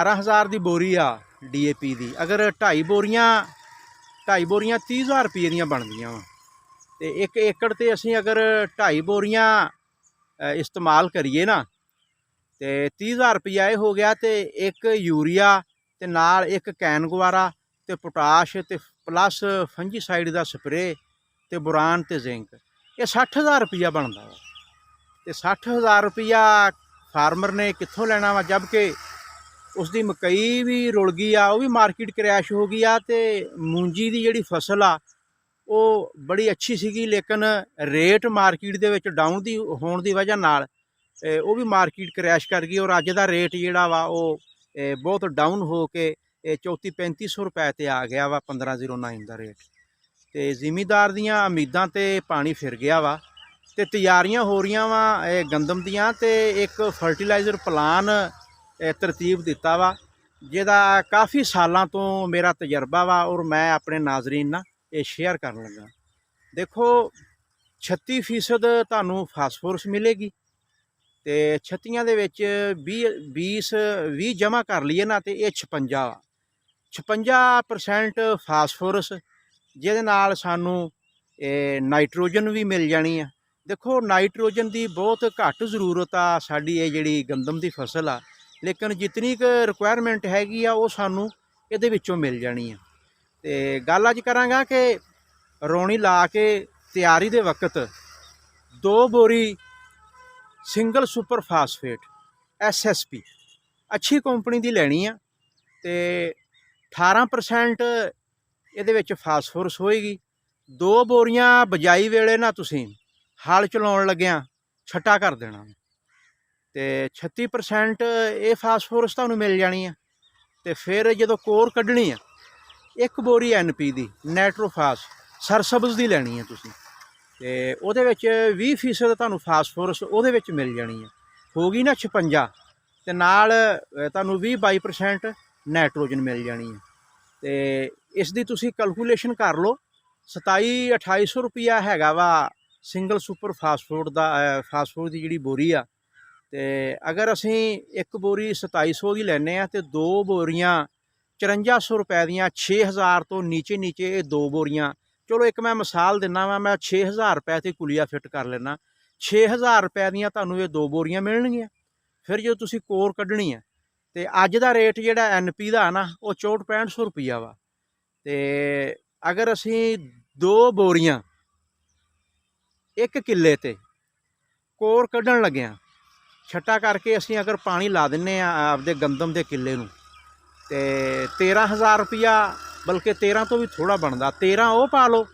12,000 ਦੀ ਬੋਰੀ ਆ DAP ਦੀ। ਅਗਰ 2.5 ਬੋਰੀਆਂ 30,000 ਰੁਪਏ ਦੀਆਂ ਬਣਦੀਆਂ ਵਾ, ਤੇ 1 ਏਕੜ ਤੇ ਅਸੀਂ ਅਗਰ 2.5 ਬੋਰੀਆਂ ਇਸਤੇਮਾਲ ਕਰੀਏ ਨਾ, ਤੇ 30,000 ਰੁਪਇਆ ਇਹ ਹੋ ਗਿਆ। ਤੇ ਇੱਕ ਯੂਰੀਆ ਤੇ ਨਾਲ ਇੱਕ ਕੈਨ ਗੁਆਰਾ ਤੇ ਪੋਟਾਸ਼ ਤੇ ਪਲੱਸ ਫੰਜੀਸਾਈਡ ਦਾ ਸਪਰੇ ਤੇ ਬੋਰਾਨ ਤੇ ਜ਼ਿੰਕ, ਇਹ 60,000 ਰੁਪਇਆ ਬਣਦਾ ਵਾ। ਤੇ 60,000 ਰੁਪਇਆ ਫਾਰਮਰ ਨੇ ਕਿੱਥੋਂ ਲੈਣਾ ਵਾ, ਜਦ ਕਿ ਉਸਦੀ ਮਕਈ ਵੀ ਰੁਲ ਗਈ ਆ, ਉਹ ਵੀ ਮਾਰਕੀਟ ਕਰੈਸ਼ ਹੋ ਗਈ ਆ। ਤੇ ਮੂੰਜੀ ਦੀ ਜਿਹੜੀ ਫਸਲ ਆ ਉਹ ਬੜੀ ਅੱਛੀ ਸੀਗੀ, ਲੇਕਿਨ ਰੇਟ ਮਾਰਕੀਟ ਦੇ ਵਿੱਚ ਡਾਊਨ ਦੀ ਹੋਣ ਦੀ ਵਜ੍ਹਾ ਨਾਲ ਉਹ ਵੀ ਮਾਰਕੀਟ ਕਰੈਸ਼ ਕਰ ਗਈ। ਔਰ ਅੱਜ ਦਾ ਰੇਟ ਜਿਹੜਾ ਵਾ ਉਹ ਬਹੁਤ ਡਾਊਨ ਹੋ ਕੇ 34-3500 ਰੁਪਏ ਤੇ ਆ ਗਿਆ ਵਾ, 1509 ਦਾ ਰੇਟ। ਤੇ ਜ਼ਿਮੀਦਾਰ ਦੀਆਂ ਉਮੀਦਾਂ ਤੇ ਪਾਣੀ ਫਿਰ ਗਿਆ ਵਾ। ਤੇ ਤਿਆਰੀਆਂ ਹੋ ਰਹੀਆਂ ਵਾ ਗੰਦਮ ਦੀਆਂ, ਤੇ ਇੱਕ ਫਰਟੀਲਾਈਜ਼ਰ ਪਲਾਨ ਤਰਤੀਬ ਦਿੱਤਾ ਵਾ, ਜਿਹਦਾ ਕਾਫੀ ਸਾਲਾਂ ਤੋਂ ਮੇਰਾ ਤਜਰਬਾ ਵਾ, ਔਰ ਮੈਂ ਆਪਣੇ ਨਾਜ਼ਰੀਨ ਨਾਲ ਇਹ ਸ਼ੇਅਰ ਕਰਨ ਲੱਗਾ। ਦੇਖੋ 36% ਤੁਹਾਨੂੰ ਫਾਸਫੋਰਸ ਮਿਲੇਗੀ, ਤੇ 36 ਦੇ ਵਿੱਚ 20 ਜਮ੍ਹਾਂ ਕਰ ਲਈਏ ਨਾ, ਤੇ ਇਹ 56% ਫਾਸਫੋਰਸ, ਜਿਹਦੇ ਨਾਲ ਸਾਨੂੰ ਨਾਈਟ੍ਰੋਜਨ ਵੀ ਮਿਲ ਜਾਣੀ ਆ। ਦੇਖੋ ਨਾਈਟ੍ਰੋਜਨ ਦੀ ਬਹੁਤ ਘੱਟ ਜ਼ਰੂਰਤ ਆ ਸਾਡੀ ਇਹ ਜਿਹੜੀ ਗੰਦਮ ਦੀ ਫਸਲ ਆ, ਲੇਕਿਨ ਜਿਤਨੀ ਕੁ ਰਿਕੁਆਇਰਮੈਂਟ ਹੈਗੀ ਆ ਉਹ ਸਾਨੂੰ ਇਹਦੇ ਵਿੱਚੋਂ ਮਿਲ ਜਾਣੀ ਆ। ਤੇ ਗੱਲ ਅੱਜ ਕਰਾਂਗਾ ਕਿ ਰੌਣੀ ਲਾ ਕੇ ਤਿਆਰੀ ਦੇ ਵਕਤ 2 ਬੋਰੀ ਸਿੰਗਲ ਸੁਪਰ ਫਾਸਫੇਟ SSP ਅੱਛੀ ਕੰਪਨੀ ਦੀ ਲੈਣੀ ਆ, ਤੇ 18% ਇਹਦੇ ਵਿੱਚ ਫਾਸਫੋਰਸ ਹੋਏਗੀ। 2 ਬੋਰੀਆਂ ਬਜਾਈ ਵੇਲੇ ਨਾ ਤੁਸੀਂ ਹਲ ਚਲਾਉਣ ਲੱਗਿਆਂ ਛੱਟਾ ਕਰ ਦੇਣਾ, ਤੇ 36% ਇਹ ਫਾਸਫੋਰਸ ਤੁਹਾਨੂੰ ਮਿਲ ਜਾਣੀ ਆ। ਤੇ ਫਿਰ ਜਦੋਂ ਕੋਰ ਕੱਢਣੀ ਆ, 1 ਬੋਰੀ NP ਦੀ ਨਾਈਟ੍ਰੋਫਾਸ ਸਰਸਬਜ਼ ਦੀ ਲੈਣੀ ਆ ਤੁਸੀਂ, ਤੇ ਉਹਦੇ ਵਿੱਚ 20% ਤੁਹਾਨੂੰ ਫਾਸਫੋਰਸ ਉਹਦੇ ਵਿੱਚ ਮਿਲ ਜਾਣੀ ਆ। ਹੋ ਗਈ ਨਾ 56, ਤੇ ਨਾਲ ਤੁਹਾਨੂੰ 20-22% ਨਾਈਟ੍ਰੋਜਨ ਮਿਲ ਜਾਣੀ ਆ। ਤੇ ਇਸ ਦੀ ਤੁਸੀਂ ਕੈਲਕੂਲੇਸ਼ਨ ਕਰ ਲਓ, 27-2800 ਰੁਪਇਆ ਹੈਗਾ ਵਾ ਸਿੰਗਲ ਸੁਪਰ ਫਾਸਫੋਰਸ ਦੀ ਜਿਹੜੀ ਬੋਰੀ ਆ। ਤੇ ਅਗਰ ਅਸੀਂ 1 ਬੋਰੀ 2700 ਦੀ ਲੈਂਦੇ ਆ, ਤੇ 2 ਬੋਰੀਆਂ 5400 ਰੁਪਏ ਦੀਆਂ, 6000 ਤੋਂ ਨੀਚੇ ਇਹ 2 ਬੋਰੀਆਂ। ਚਲੋ ਇੱਕ ਮੈਂ ਮਿਸਾਲ ਦਿੰਦਾ ਵਾ, ਮੈਂ 6000 ਰੁਪਏ ਤੇ ਕੁਲੀਆ ਫਿੱਟ ਕਰ ਲੈਣਾ, 6000 ਰੁਪਏ ਦੀਆਂ ਤੁਹਾਨੂੰ ਇਹ 2 ਬੋਰੀਆਂ ਮਿਲਣਗੀਆਂ। ਫਿਰ ਜਦੋਂ ਤੁਸੀਂ ਕੋਰ ਕੱਢਣੀ ਆ, ਤੇ ਅੱਜ ਦਾ ਰੇਟ ਜਿਹੜਾ NP ਦਾ ਨਾ ਉਹ 64-6500 ਰੁਪਈਆ ਵਾ। ਤੇ ਅਗਰ ਅਸੀਂ 2 ਬੋਰੀਆਂ 1 ਕਿੱਲੇ ਤੇ ਕੋਰ ਕੱਢਣ ਲੱਗਿਆ ਛੱਟਾ ਕਰਕੇ ਅਸੀਂ ਅਗਰ ਪਾਣੀ ਲਾ ਦਿੰਨੇ ਆ ਆਪਦੇ ਗੰਦਮ ਦੇ ਕਿੱਲੇ ਨੂੰ, ਤੇ 13,000 ਰੁਪਈਆ, ਬਲਕਿ 13 ਤੋਂ ਵੀ ਥੋੜ੍ਹਾ ਬਣਦਾ, 13 ਉਹ ਪਾ ਲਓ,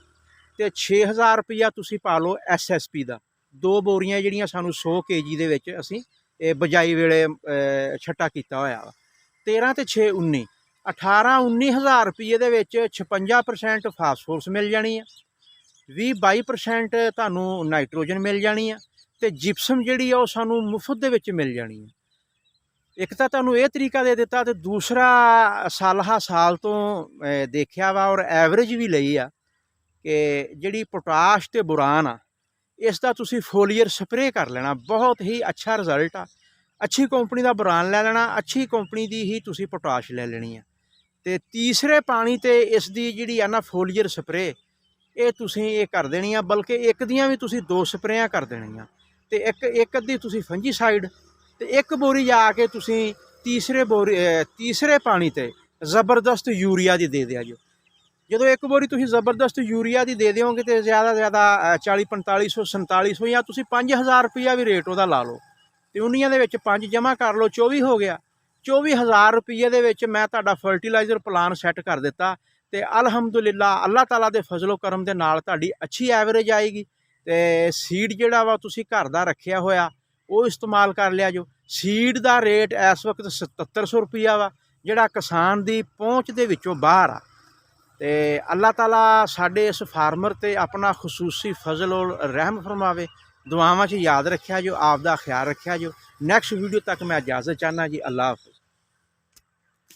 ਤੇ 6,000 ਰੁਪਈਆ ਤੁਸੀਂ ਪਾ ਲਓ SSP ਦਾ। 2 ਬੋਰੀਆਂ ਜਿਹੜੀਆਂ ਸਾਨੂੰ 100 kg ਦੇ ਵਿੱਚ ਅਸੀਂ ਬਜਾਈ ਵੇਲੇ ਛੱਟਾ ਕੀਤਾ ਹੋਇਆ ਵਾ। 13 ਤੇ 6 19, 18-19,000 ਰੁਪਈਏ ਦੇ ਵਿੱਚ 56% ਫਾਸਫੋਰਸ ਮਿਲ ਜਾਣੀ ਆ, 20-22% ਤੁਹਾਨੂੰ ਨਾਈਟ੍ਰੋਜਨ ਮਿਲ ਜਾਣੀ ਆ, ਤੇ ਜਿਪਸਮ ਜਿਹੜੀ ਆ ਉਹ ਸਾਨੂੰ ਮੁਫਤ ਦੇ ਵਿੱਚ ਮਿਲ ਜਾਣੀ ਆ। ਇੱਕ ਤਾਂ ਤੁਹਾਨੂੰ ਇਹ ਤਰੀਕਾ ਦੇ ਦਿੱਤਾ, ਤੇ ਦੂਸਰਾ ਸਾਲ ਤੋਂ ਦੇਖਿਆ ਵਾ, ਔਰ ਐਵਰੇਜ ਵੀ ਲਈ ਆ, ਕਿ ਜਿਹੜੀ ਪੋਟਾਸ਼ ਤੇ ਬੋਰਾਨ ਆ, ਇਸ ਦਾ ਤੁਸੀਂ ਫੋਲੀਅਰ ਸਪਰੇ ਕਰ ਲੈਣਾ, ਬਹੁਤ ਹੀ ਅੱਛਾ ਰਿਜ਼ਲਟ ਆ। ਅੱਛੀ ਕੰਪਨੀ ਦਾ ਬੋਰਾਨ ਲੈ ਲੈਣਾ, ਅੱਛੀ ਕੰਪਨੀ ਦੀ ਹੀ ਤੁਸੀਂ ਪੋਟਾਸ਼ ਲੈ ਲੈਣੀ ਆ। ਤੇ ਤੀਸਰੇ ਪਾਣੀ ਤੇ ਇਸ ਦੀ ਜਿਹੜੀ ਆ ਨਾ ਫੋਲੀਅਰ ਸਪਰੇ, ਇਹ ਤੁਸੀਂ ਇਹ ਕਰ ਦੇਣੀ ਆ, ਬਲਕਿ ਇੱਕ ਦੀਆਂ ਵੀ ਤੁਸੀਂ 2 ਸਪਰੇਆਂ ਕਰ ਦੇਣੀਆਂ, ਤੇ ਇੱਕ ਅੱਧੀ ਤੁਸੀਂ ਫੰਜੀਸਾਈਡ, ਤੇ 1 ਬੋਰੀ ਜਾ ਕੇ ਤੁਸੀਂ ਤੀਸਰੇ ਪਾਣੀ ਤੇ ਜ਼ਬਰਦਸਤ ਯੂਰੀਆ ਦੀ ਦੇ ਦਿਆ ਜੋ। ਜਦੋਂ 1 ਬੋਰੀ ਤੁਸੀਂ ਜ਼ਬਰਦਸਤ ਯੂਰੀਆ ਦੀ ਦੇ ਦਿਓਗੇ, ਤੇ ਜ਼ਿਆਦਾ 40-4500 4700 ਜਾਂ ਤੁਸੀਂ 5000 ਰੁਪਈਆ ਵੀ ਰੇਟ ਉਹਦਾ ਲਾ ਲਓ, ਤੇ ਉਨੀਆਂ ਦੇ ਵਿੱਚ 5 ਜਮ੍ਹਾਂ ਕਰ ਲਓ, 24 ਹੋ ਗਿਆ। 24,000 ਰੁਪਈਏ ਦੇ ਵਿੱਚ ਮੈਂ ਤੁਹਾਡਾ ਫਰਟੀਲਾਈਜ਼ਰ ਪਲਾਨ ਸੈੱਟ ਕਰ ਦਿੱਤਾ। ਤੇ ਅਲਹਮਦੁਲਿਲਾ ਅੱਲਾਹ ਤਾਲਾ ਦੇ ਫਜ਼ਲੋ ਕਰਮ ਦੇ ਨਾਲ ਤੁਹਾਡੀ ਅੱਛੀ ਐਵਰੇਜ ਆਏਗੀ। ਤੇ ਸੀਡ ਜਿਹੜਾ ਵਾ ਤੁਸੀਂ ਘਰ ਦਾ ਰੱਖਿਆ ਹੋਇਆ ਉਹ ਇਸਤੇਮਾਲ ਕਰ ਲਿਆ ਜੋ। ਸੀਡ ਦਾ ਰੇਟ ਇਸ ਵਕਤ 7700 ਰੁਪਈਆ ਵਾ, ਜਿਹੜਾ ਕਿਸਾਨ ਦੀ ਪਹੁੰਚ ਦੇ ਵਿੱਚੋਂ ਬਾਹਰ ਆ। ਤੇ ਅੱਲਾਹ ਤਾਲਾ ਸਾਡੇ ਇਸ ਫਾਰਮਰ ਤੇ ਆਪਣਾ ਖਸੂਸੀ ਫਜ਼ਲ ਔਰ ਰਹਿਮ ਫਰਮਾਵੇ। ਦੁਆਵਾਂ 'ਚ ਯਾਦ ਰੱਖਿਆ ਜੋ, ਆਪ ਦਾ ਖਿਆਲ ਰੱਖਿਆ ਜੋ। ਨੈਕਸਟ ਵੀਡੀਓ ਤੱਕ ਮੈਂ ਇਜਾਜ਼ਤ ਚਾਹੁੰਦਾ ਜੀ। ਅੱਲਾਹ ਹਾਫਿਜ਼।